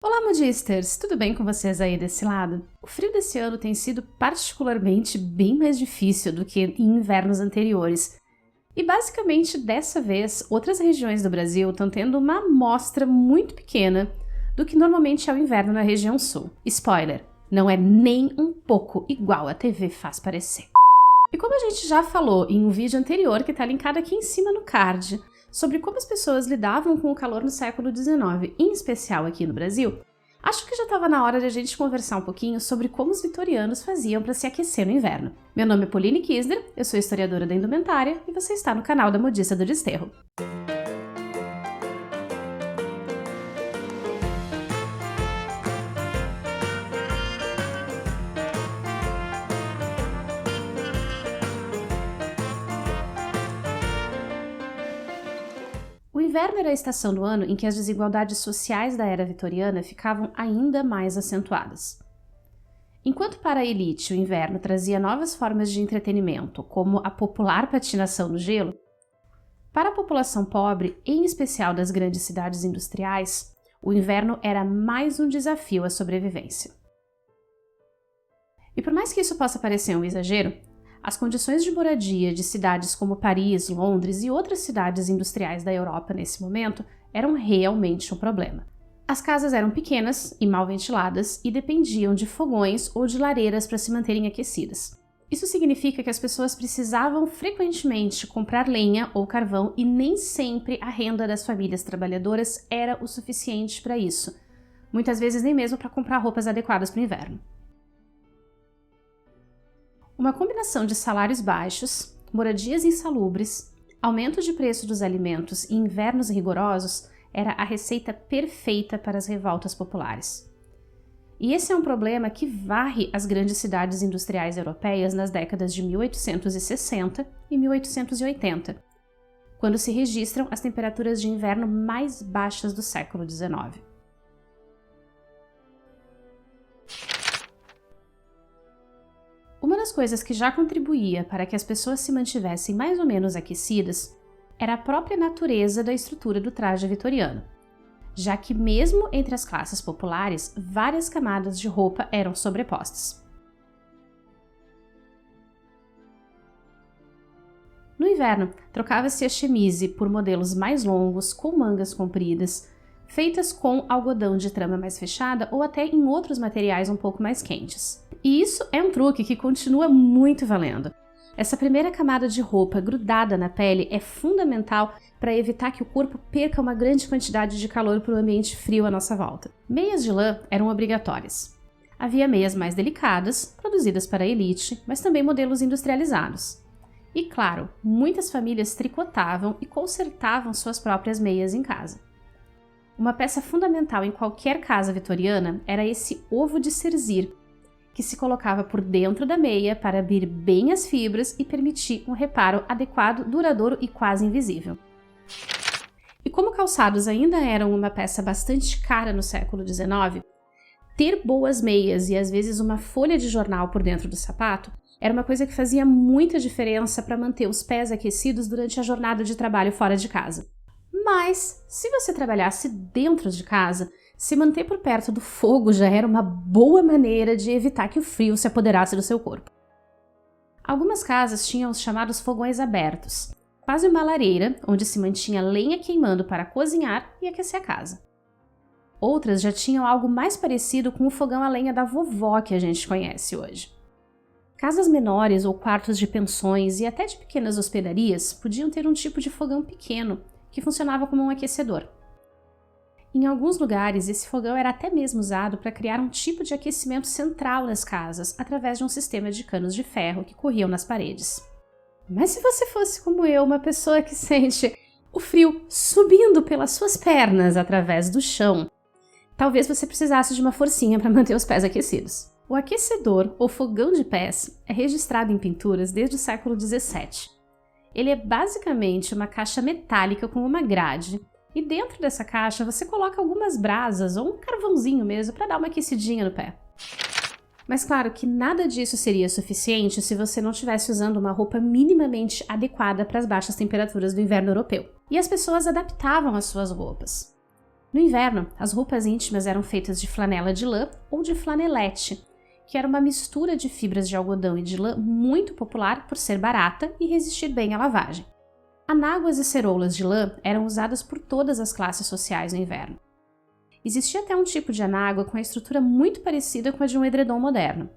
Olá, modisters! Tudo bem com vocês aí desse lado? O frio desse ano tem sido particularmente bem mais difícil do que em invernos anteriores. E basicamente, dessa vez, outras regiões do Brasil estão tendo uma amostra muito pequena do que normalmente é o inverno na região sul. Spoiler, não é nem um pouco igual a TV faz parecer. E como a gente já falou em um vídeo anterior que está linkado aqui em cima no card, sobre como as pessoas lidavam com o calor no século XIX, em especial aqui no Brasil, acho que já estava na hora de a gente conversar um pouquinho sobre como os vitorianos faziam para se aquecer no inverno. Meu nome é Pauline Kisler, eu sou historiadora da indumentária e você está no canal da Modista do Desterro. O inverno era a estação do ano em que as desigualdades sociais da era vitoriana ficavam ainda mais acentuadas. Enquanto para a elite o inverno trazia novas formas de entretenimento, como a popular patinação no gelo, para a população pobre, em especial das grandes cidades industriais, o inverno era mais um desafio à sobrevivência. E por mais que isso possa parecer um exagero, as condições de moradia de cidades como Paris, Londres e outras cidades industriais da Europa nesse momento eram realmente um problema. As casas eram pequenas e mal ventiladas e dependiam de fogões ou de lareiras para se manterem aquecidas. Isso significa que as pessoas precisavam frequentemente comprar lenha ou carvão e nem sempre a renda das famílias trabalhadoras era o suficiente para isso, muitas vezes nem mesmo para comprar roupas adequadas para o inverno. Uma combinação de salários baixos, moradias insalubres, aumento de preço dos alimentos e invernos rigorosos era a receita perfeita para as revoltas populares. E esse é um problema que varre as grandes cidades industriais europeias nas décadas de 1860 e 1880, quando se registram as temperaturas de inverno mais baixas do século XIX. Uma das coisas que já contribuía para que as pessoas se mantivessem mais ou menos aquecidas era a própria natureza da estrutura do traje vitoriano, já que mesmo entre as classes populares, várias camadas de roupa eram sobrepostas. No inverno, trocava-se a chemise por modelos mais longos, com mangas compridas, feitas com algodão de trama mais fechada ou até em outros materiais um pouco mais quentes. E isso é um truque que continua muito valendo. Essa primeira camada de roupa grudada na pele é fundamental para evitar que o corpo perca uma grande quantidade de calor para o ambiente frio à nossa volta. Meias de lã eram obrigatórias. Havia meias mais delicadas, produzidas para a elite, mas também modelos industrializados. E claro, muitas famílias tricotavam e consertavam suas próprias meias em casa. Uma peça fundamental em qualquer casa vitoriana era esse ovo de cerzir, que se colocava por dentro da meia para abrir bem as fibras e permitir um reparo adequado, duradouro e quase invisível. E como calçados ainda eram uma peça bastante cara no século XIX, ter boas meias e às vezes uma folha de jornal por dentro do sapato era uma coisa que fazia muita diferença para manter os pés aquecidos durante a jornada de trabalho fora de casa. Mas, se você trabalhasse dentro de casa, se manter por perto do fogo já era uma boa maneira de evitar que o frio se apoderasse do seu corpo. Algumas casas tinham os chamados fogões abertos, quase uma lareira onde se mantinha lenha queimando para cozinhar e aquecer a casa. Outras já tinham algo mais parecido com o fogão a lenha da vovó que a gente conhece hoje. Casas menores ou quartos de pensões e até de pequenas hospedarias podiam ter um tipo de fogão pequeno, que funcionava como um aquecedor. Em alguns lugares, esse fogão era até mesmo usado para criar um tipo de aquecimento central nas casas, através de um sistema de canos de ferro que corriam nas paredes. Mas se você fosse como eu, uma pessoa que sente o frio subindo pelas suas pernas através do chão, talvez você precisasse de uma forcinha para manter os pés aquecidos. O aquecedor, ou fogão de pés, é registrado em pinturas desde o século XVII. Ele é basicamente uma caixa metálica com uma grade, e dentro dessa caixa você coloca algumas brasas ou um carvãozinho mesmo para dar uma aquecidinha no pé. Mas claro que nada disso seria suficiente se você não estivesse usando uma roupa minimamente adequada para as baixas temperaturas do inverno europeu. E as pessoas adaptavam as suas roupas. No inverno, as roupas íntimas eram feitas de flanela de lã ou de flanelete, que era uma mistura de fibras de algodão e de lã muito popular por ser barata e resistir bem à lavagem. Anáguas e ceroulas de lã eram usadas por todas as classes sociais no inverno. Existia até um tipo de anágua com a estrutura muito parecida com a de um edredom moderno.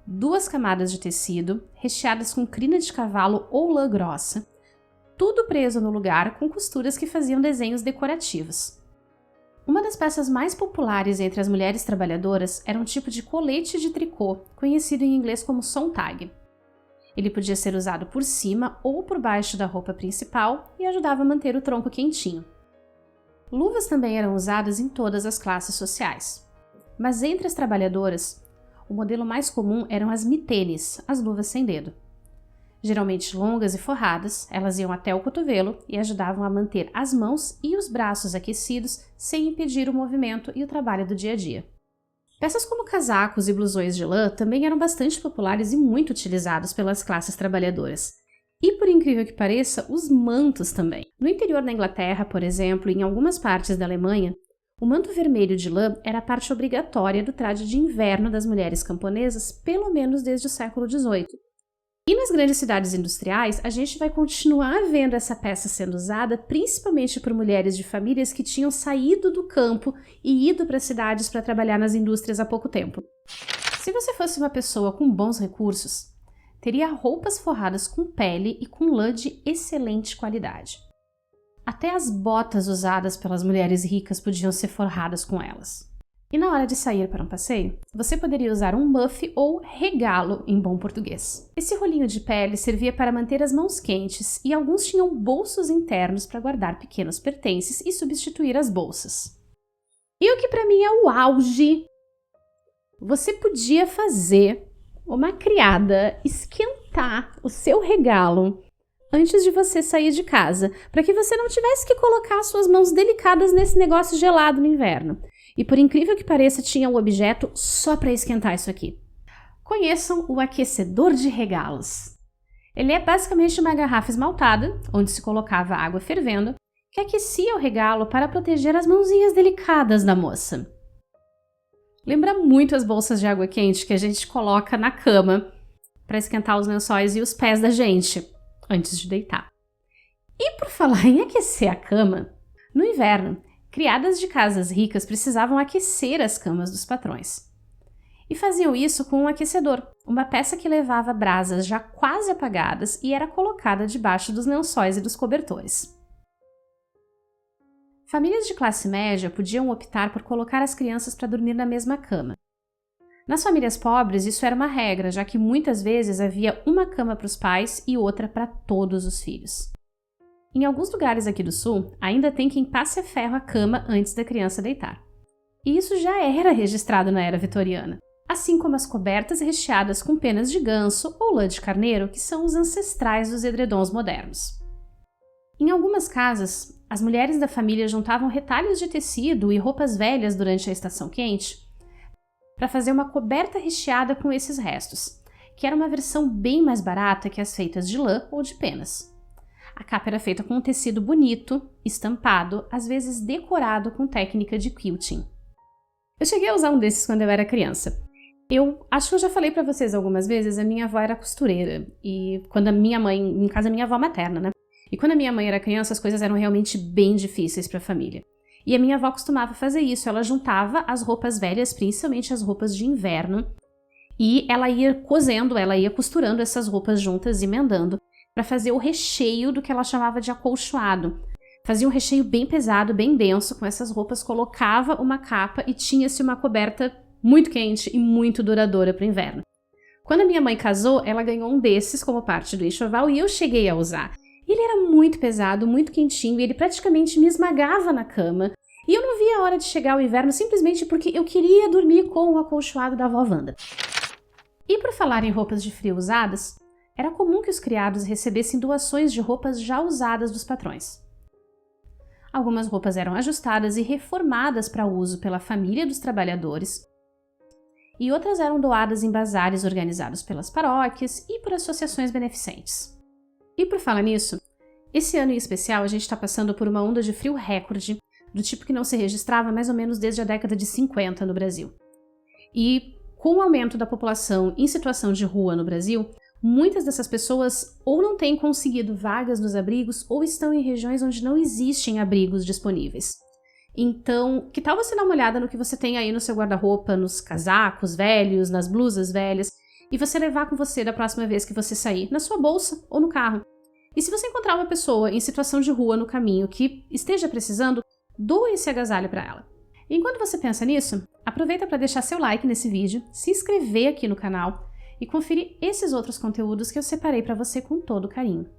2 camadas de tecido, recheadas com crina de cavalo ou lã grossa, tudo preso no lugar com costuras que faziam desenhos decorativos. Uma das peças mais populares entre as mulheres trabalhadoras era um tipo de colete de tricô, conhecido em inglês como sontag. Ele podia ser usado por cima ou por baixo da roupa principal e ajudava a manter o tronco quentinho. Luvas também eram usadas em todas as classes sociais. Mas entre as trabalhadoras, o modelo mais comum eram as mitenes, as luvas sem dedo. Geralmente longas e forradas, elas iam até o cotovelo e ajudavam a manter as mãos e os braços aquecidos sem impedir o movimento e o trabalho do dia a dia. Peças como casacos e blusões de lã também eram bastante populares e muito utilizados pelas classes trabalhadoras. E, por incrível que pareça, os mantos também. No interior da Inglaterra, por exemplo, e em algumas partes da Alemanha, o manto vermelho de lã era parte obrigatória do traje de inverno das mulheres camponesas, pelo menos desde o século XVIII. E nas grandes cidades industriais, a gente vai continuar vendo essa peça sendo usada principalmente por mulheres de famílias que tinham saído do campo e ido para as cidades para trabalhar nas indústrias há pouco tempo. Se você fosse uma pessoa com bons recursos, teria roupas forradas com pele e com lã de excelente qualidade. Até as botas usadas pelas mulheres ricas podiam ser forradas com elas. E na hora de sair para um passeio, você poderia usar um muff ou regalo em bom português. Esse rolinho de pele servia para manter as mãos quentes e alguns tinham bolsos internos para guardar pequenos pertences e substituir as bolsas. E o que para mim é o auge, você podia fazer uma criada esquentar o seu regalo antes de você sair de casa, para que você não tivesse que colocar suas mãos delicadas nesse negócio gelado no inverno. E por incrível que pareça, tinha um objeto só para esquentar isso aqui. Conheçam o aquecedor de regalos. Ele é basicamente uma garrafa esmaltada, onde se colocava água fervendo, que aquecia o regalo para proteger as mãozinhas delicadas da moça. Lembra muito as bolsas de água quente que a gente coloca na cama para esquentar os lençóis e os pés da gente antes de deitar. E por falar em aquecer a cama, no inverno, criadas de casas ricas precisavam aquecer as camas dos patrões. E faziam isso com um aquecedor, uma peça que levava brasas já quase apagadas e era colocada debaixo dos lençóis e dos cobertores. Famílias de classe média podiam optar por colocar as crianças para dormir na mesma cama. Nas famílias pobres, isso era uma regra, já que muitas vezes havia uma cama para os pais e outra para todos os filhos. Em alguns lugares aqui do sul, ainda tem quem passe a ferro a cama antes da criança deitar. E isso já era registrado na era vitoriana, assim como as cobertas recheadas com penas de ganso ou lã de carneiro, que são os ancestrais dos edredons modernos. Em algumas casas, as mulheres da família juntavam retalhos de tecido e roupas velhas durante a estação quente para fazer uma coberta recheada com esses restos, que era uma versão bem mais barata que as feitas de lã ou de penas. A capa era feita com um tecido bonito, estampado, às vezes decorado com técnica de quilting. Eu cheguei a usar um desses quando eu era criança. Eu acho que eu já falei pra vocês algumas vezes, a minha avó era costureira. E quando a minha mãe, em casa a minha avó materna, né? E quando a minha mãe era criança, as coisas eram realmente bem difíceis pra família. E a minha avó costumava fazer isso, ela juntava as roupas velhas, principalmente as roupas de inverno, e ela ia cosendo, ela ia costurando essas roupas juntas, emendando, para fazer o recheio do que ela chamava de acolchoado. Fazia um recheio bem pesado, bem denso com essas roupas, colocava uma capa e tinha-se uma coberta muito quente e muito duradoura para o inverno. Quando a minha mãe casou, ela ganhou um desses como parte do enxoval e eu cheguei a usar. Ele era muito pesado, muito quentinho e ele praticamente me esmagava na cama. E eu não via a hora de chegar o inverno simplesmente porque eu queria dormir com o acolchoado da avó Wanda. E por falar em roupas de frio usadas, era comum que os criados recebessem doações de roupas já usadas dos patrões. Algumas roupas eram ajustadas e reformadas para uso pela família dos trabalhadores, e outras eram doadas em bazares organizados pelas paróquias e por associações beneficentes. E por falar nisso, esse ano em especial a gente está passando por uma onda de frio recorde, do tipo que não se registrava mais ou menos desde a década de 50 no Brasil. E com o aumento da população em situação de rua no Brasil, muitas dessas pessoas ou não têm conseguido vagas nos abrigos ou estão em regiões onde não existem abrigos disponíveis. Então, que tal você dar uma olhada no que você tem aí no seu guarda-roupa, nos casacos velhos, nas blusas velhas, e você levar com você da próxima vez que você sair, na sua bolsa ou no carro. E se você encontrar uma pessoa em situação de rua no caminho que esteja precisando, doe esse agasalho para ela. E enquanto você pensa nisso, aproveita para deixar seu like nesse vídeo, se inscrever aqui no canal e conferir esses outros conteúdos que eu separei para você com todo carinho.